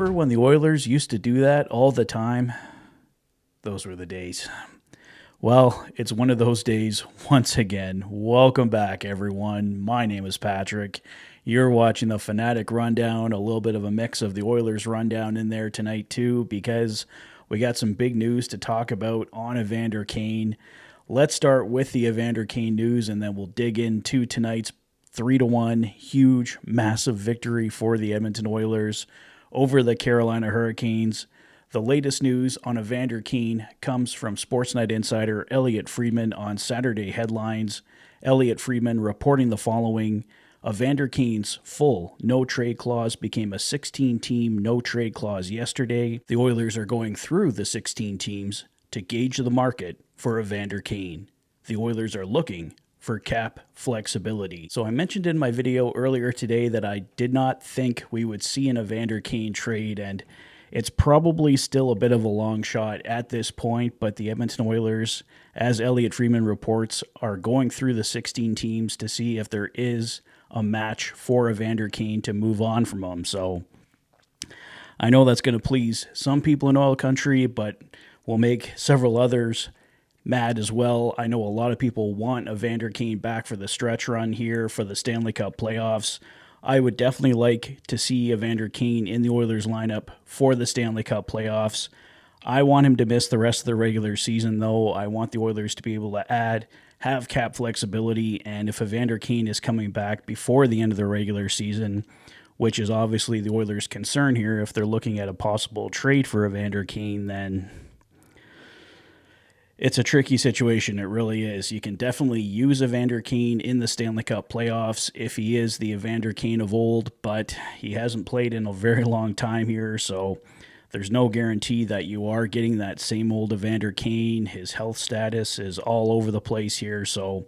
Remember when the Oilers used to do that all the time? Those were the days. Well, it's one of those days once again. Welcome back, everyone. My name is Patrick. You're watching the Fanatic Rundown, a little bit of a mix of the Oilers Rundown in there tonight too, because we got some big news to talk about on Evander Kane. Let's start with the Evander Kane news, and then we'll dig into tonight's 3-1 huge, massive victory for the Edmonton Oilers over the Carolina Hurricanes. The latest news on Evander Kane comes from Sportsnet insider Elliotte Friedman on Saturday Headlines. Elliotte Friedman reporting the following: Evander Kane's full no-trade clause became a 16-team no-trade clause yesterday. The Oilers are going through the 16 teams to gauge the market for Evander Kane. The Oilers are looking for cap flexibility. So I mentioned in my video earlier today that I did not think we would see an Evander Kane trade, and it's probably still a bit of a long shot at this point, but the Edmonton Oilers, as Elliotte Friedman reports, are going through the 16 teams to see if there is a match for Evander Kane to move on from him. So I know that's going to please some people in oil country, but will make several others mad as well. I know a lot of people want Evander Kane back for the stretch run here for the Stanley Cup playoffs. I would definitely like to see Evander Kane in the Oilers lineup for the Stanley Cup playoffs. I want him to miss the rest of the regular season, though. I want the Oilers to be able to have cap flexibility, and if Evander Kane is coming back before the end of the regular season, which is obviously the Oilers' concern here, if they're looking at a possible trade for Evander Kane, then it's a tricky situation. It really is. You can definitely use Evander Kane in the Stanley Cup playoffs if he is the Evander Kane of old, but he hasn't played in a very long time here, so there's no guarantee that you are getting that same old Evander Kane. His health status is all over the place here, so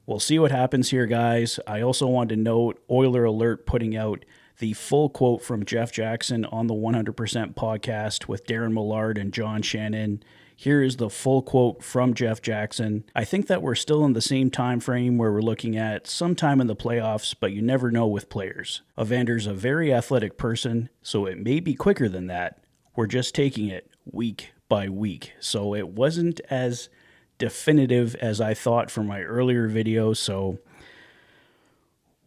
we'll see what happens here, guys. I also want to note Oiler Alert putting out the full quote from Jeff Jackson on the 100% podcast with Darren Millard and John Shannon. Here is the full quote from Jeff Jackson. I think that we're still in the same time frame where we're looking at sometime in the playoffs, but you never know with players. Evander's a very athletic person, so it may be quicker than that. We're just taking it week by week. So it wasn't as definitive as I thought from my earlier video. So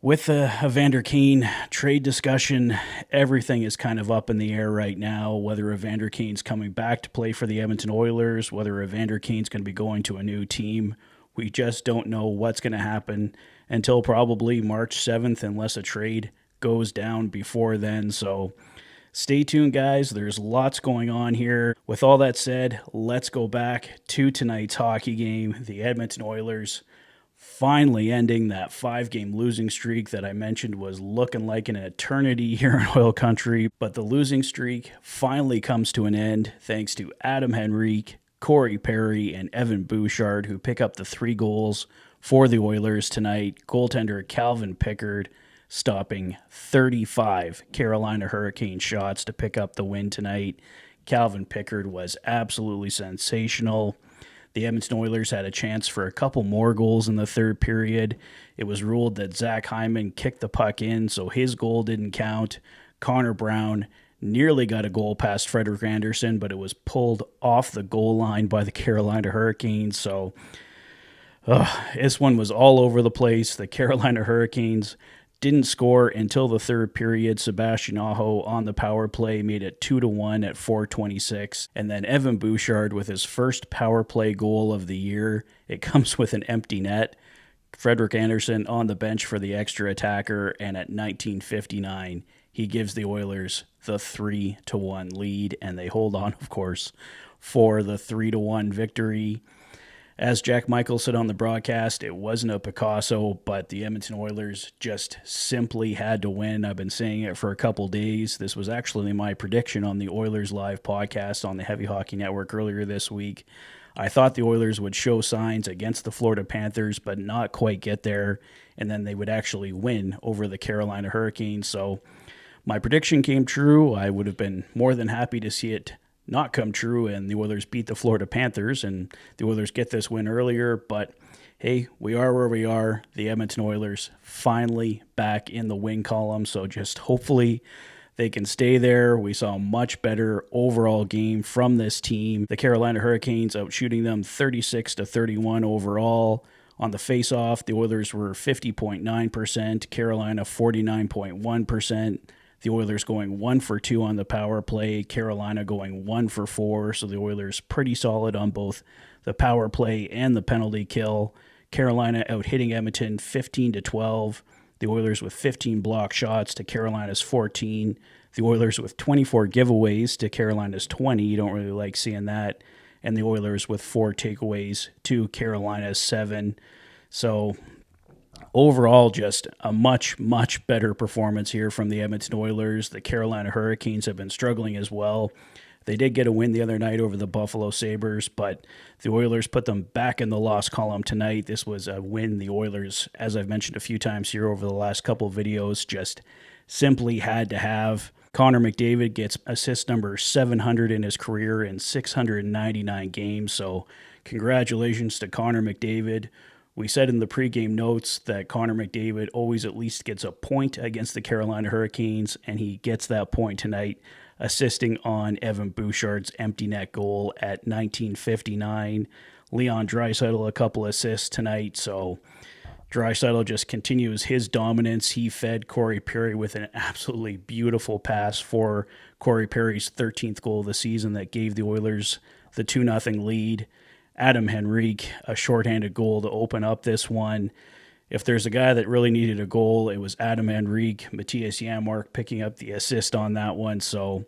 with the Evander Kane trade discussion, everything is kind of up in the air right now, whether Evander Kane's coming back to play for the Edmonton Oilers, whether Evander Kane's going to be going to a new team. We just don't know what's going to happen until probably March 7th, unless a trade goes down before then. So stay tuned, guys. There's lots going on here. With all that said, let's go back to tonight's hockey game. The Edmonton Oilers finally ending that 5-game losing streak that I mentioned was looking like an eternity here in oil country. But the losing streak finally comes to an end thanks to Adam Henrique, Corey Perry, and Evan Bouchard, who pick up the 3 goals for the Oilers tonight. Goaltender Calvin Pickard stopping 35 Carolina Hurricane shots to pick up the win tonight. Calvin Pickard was absolutely sensational. The Edmonton Oilers had a chance for a couple more goals in the third period. It was ruled that Zach Hyman kicked the puck in, so his goal didn't count. Connor Brown nearly got a goal past Frederik Andersen, but it was pulled off the goal line by the Carolina Hurricanes. So this one was all over the place. The Carolina Hurricanes didn't score until the third period. Sebastian Aho on the power play made it 2-1 at 4:26. And then Evan Bouchard with his first power play goal of the year. It comes with an empty net. Frederik Andersen on the bench for the extra attacker. And at 19:59, he gives the Oilers the 3-1 lead. And they hold on, of course, for the 3-1 victory. As Jack Michael said on the broadcast, it wasn't a Picasso, but the Edmonton Oilers just simply had to win. I've been saying it for a couple days. This was actually my prediction on the Oilers Live podcast on the Heavy Hockey Network earlier this week. I thought the Oilers would show signs against the Florida Panthers, but not quite get there, and then they would actually win over the Carolina Hurricanes. So my prediction came true. I would have been more than happy to see it not come true and the Oilers beat the Florida Panthers and the Oilers get this win earlier, but hey, we are where we are. The Edmonton Oilers finally back in the win column, so just hopefully they can stay there. We saw a much better overall game from this team. The Carolina Hurricanes outshooting them 36-31 overall. On the face-off, the Oilers were 50.9%, Carolina 49.1%. The Oilers going 1 for 2 on the power play, Carolina going 1 for 4. So the Oilers pretty solid on both the power play and the penalty kill. Carolina out hitting Edmonton 15-12. The Oilers with 15 block shots to Carolina's 14. The Oilers with 24 giveaways to Carolina's 20. You don't really like seeing that. And the Oilers with 4 takeaways to Carolina's 7. So overall, just a much, much better performance here from the Edmonton Oilers. The Carolina Hurricanes have been struggling as well. They did get a win the other night over the Buffalo Sabres, but the Oilers put them back in the loss column tonight. This was a win the Oilers, as I've mentioned a few times here over the last couple of videos, just simply had to have. Connor McDavid gets assist number 700 in his career in 699 games, so congratulations to Connor McDavid. We said in the pregame notes that Connor McDavid always at least gets a point against the Carolina Hurricanes, and he gets that point tonight, assisting on Evan Bouchard's empty net goal at 19:59. Leon Draisaitl a couple assists tonight, so Draisaitl just continues his dominance. He fed Corey Perry with an absolutely beautiful pass for Corey Perry's 13th goal of the season that gave the Oilers the 2-0 lead. Adam Henrique, a shorthanded goal to open up this one. If there's a guy that really needed a goal, it was Adam Henrique. Matthias Janmark picking up the assist on that one. So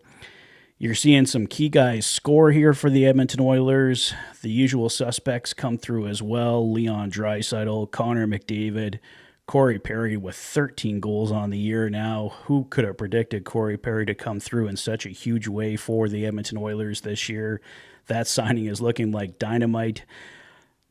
you're seeing some key guys score here for the Edmonton Oilers. The usual suspects come through as well. Leon Draisaitl, Connor McDavid, Corey Perry with 13 goals on the year now. Who could have predicted Corey Perry to come through in such a huge way for the Edmonton Oilers this year? That signing is looking like dynamite.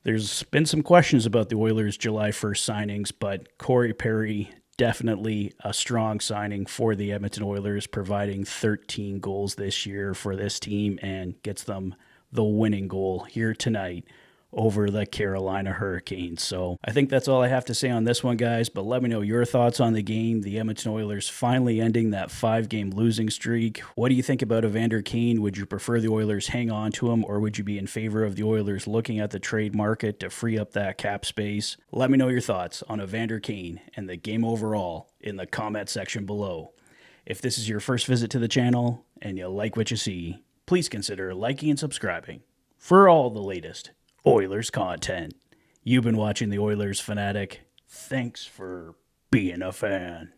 There's been some questions about the Oilers' July 1st signings, but Corey Perry, definitely a strong signing for the Edmonton Oilers, providing 13 goals this year for this team and gets them the winning goal here tonight over the Carolina Hurricanes. So I think that's all I have to say on this one, guys, but let me know your thoughts on the game. The Edmonton Oilers finally ending that 5-game losing streak. What do you think about Evander Kane? Would you prefer the Oilers hang on to him, or would you be in favor of the Oilers looking at the trade market to free up that cap space? Let me know your thoughts on Evander Kane and the game overall in the comment section below. If this is your first visit to the channel and you like what you see, please consider liking and subscribing for all the latest Oilers content. You've been watching the Oilers Fanatic. Thanks for being a fan.